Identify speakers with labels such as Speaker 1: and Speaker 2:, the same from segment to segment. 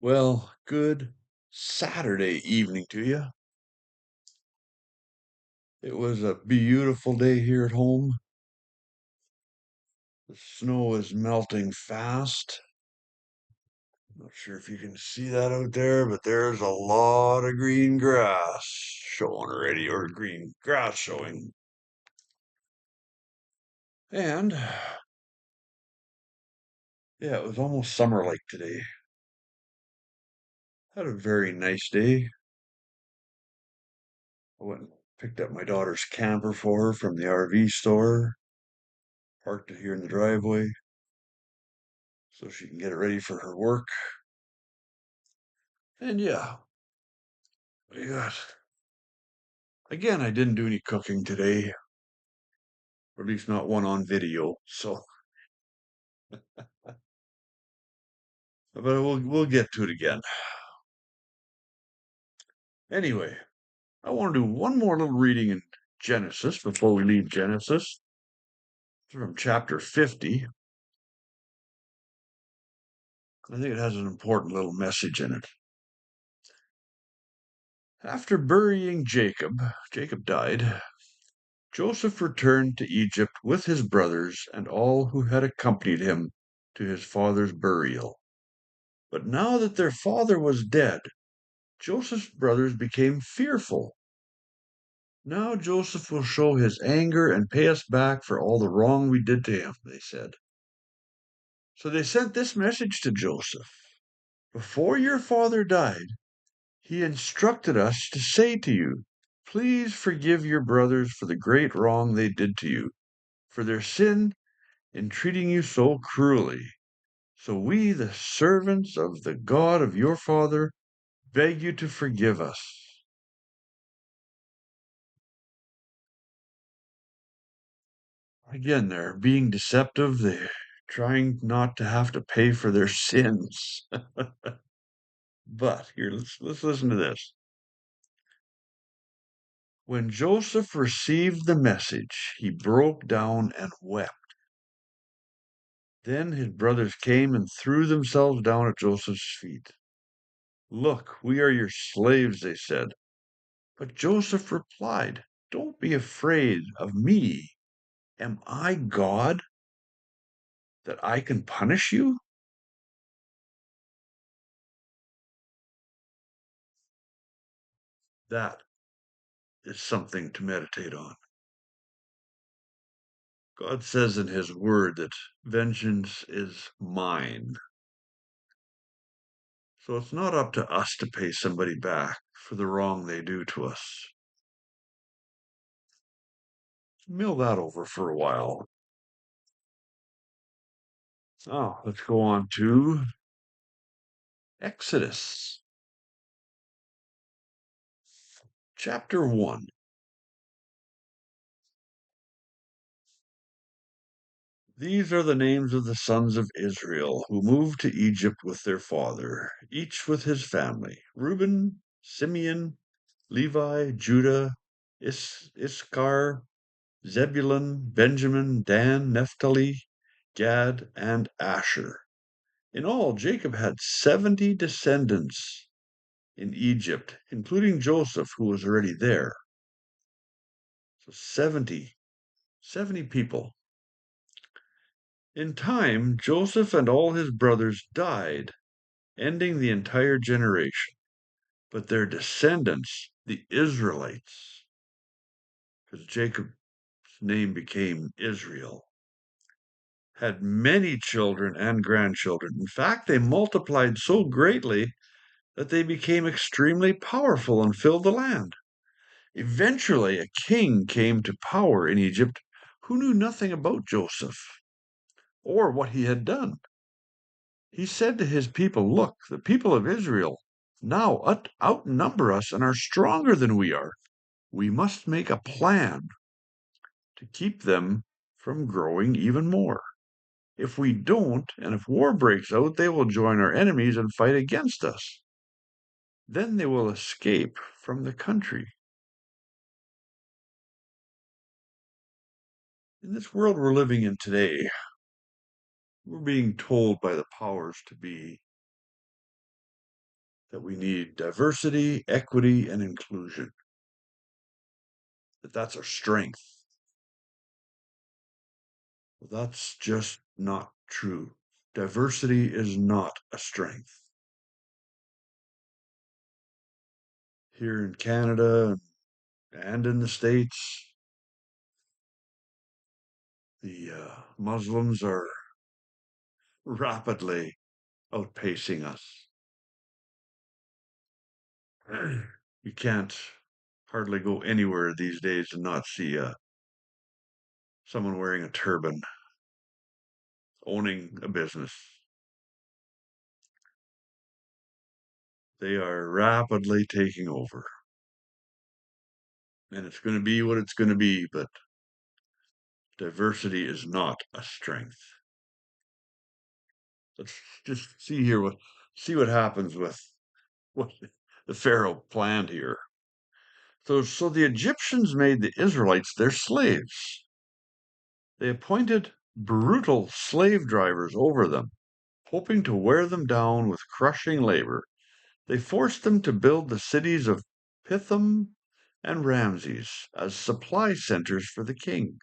Speaker 1: Well, good Saturday evening to you. It was a beautiful day here at home. The snow is melting fast. Not sure if you can see that out there, but there's a lot of green grass showing already, or green grass showing. And yeah, it was almost summer like today. Had a very nice day. I went and picked up my daughter's camper for her from the RV store, parked it here in the driveway so she can get it ready for her work. And yeah, we got again, I didn't do any cooking today, or at least not one on video. So, but we'll get to it again. Anyway, I want to do one more little reading in Genesis before we leave Genesis. It's from chapter 50. I think it has an important little message in it. After burying Jacob, Jacob died. Joseph returned to Egypt with his brothers and all who had accompanied him to his father's burial. But now that their father was dead, Joseph's brothers became fearful. Now Joseph will show his anger and pay us back for all the wrong we did to him, they said. So they sent this message to Joseph. Before your father died, he instructed us to say to you, please forgive your brothers for the great wrong they did to you, for their sin in treating you so cruelly. So we, the servants of the God of your father, beg you to forgive us. Again, they're being deceptive. They're trying not to have to pay for their sins. But here, let's listen to this. When Joseph received the message, he broke down and wept. Then his brothers came and threw themselves down at Joseph's feet. Look, we are your slaves, they said. But Joseph replied, don't be afraid of me. Am I God that I can punish you? That is something to meditate on. God says in his word that vengeance is mine. So it's not up to us to pay somebody back for the wrong they do to us. Mill that over for a while. Oh, let's go on to Exodus chapter 1. These are the names of the sons of Israel who moved to Egypt with their father, each with his family: Reuben, Simeon, Levi, Judah, Issachar, Zebulun, Benjamin, Dan, Naphtali, Gad, and Asher. In all, Jacob had 70 descendants in Egypt, including Joseph, who was already there. So 70 people. In time, Joseph and all his brothers died, ending the entire generation. But their descendants, the Israelites, because Jacob's name became Israel, had many children and grandchildren. In fact, they multiplied so greatly that they became extremely powerful and filled the land. Eventually, a king came to power in Egypt who knew nothing about Joseph or what he had done. He said to his people, look, the people of Israel now outnumber us and are stronger than we are. We must make a plan to keep them from growing even more. If we don't, and if war breaks out, they will join our enemies and fight against us. Then they will escape from the country. In this world we're living in today, we're being told by the powers to be that we need diversity, equity, and inclusion. That's our strength. Well, that's just not true. Diversity is not a strength. Here in Canada and in the States, the Muslims are rapidly outpacing us. You can't hardly go anywhere these days and not see someone wearing a turban, owning a business. They are rapidly taking over. And it's going to be what it's going to be, but diversity is not a strength. Let's just see what happens with what the Pharaoh planned here. So the Egyptians made the Israelites their slaves. They appointed brutal slave drivers over them, hoping to wear them down with crushing labor. They forced them to build the cities of Pithom and Ramses as supply centers for the king.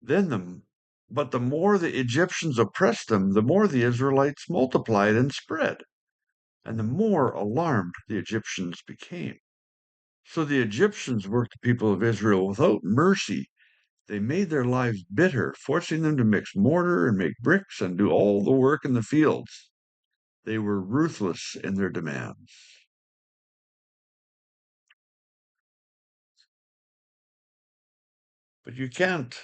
Speaker 1: But the more the Egyptians oppressed them, the more the Israelites multiplied and spread, and the more alarmed the Egyptians became. So the Egyptians worked the people of Israel without mercy. They made their lives bitter, forcing them to mix mortar and make bricks and do all the work in the fields. They were ruthless in their demands. But you can't,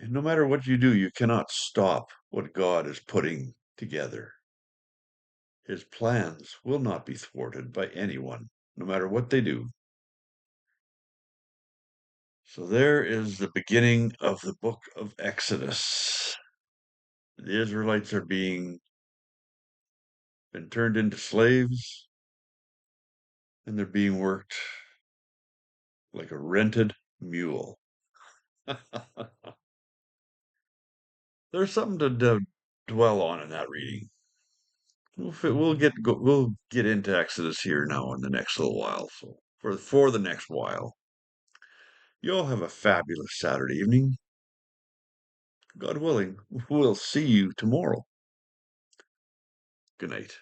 Speaker 1: no matter what you do, you cannot stop what God is putting together. His plans will not be thwarted by anyone, no matter what they do. So there is the beginning of the book of Exodus. The Israelites are been turned into slaves, and they're being worked like a rented mule. There's something to dwell on in that reading. We'll get into Exodus here now in the next little while. So for the next while, you all have a fabulous Saturday evening. God willing, we'll see you tomorrow. Good night.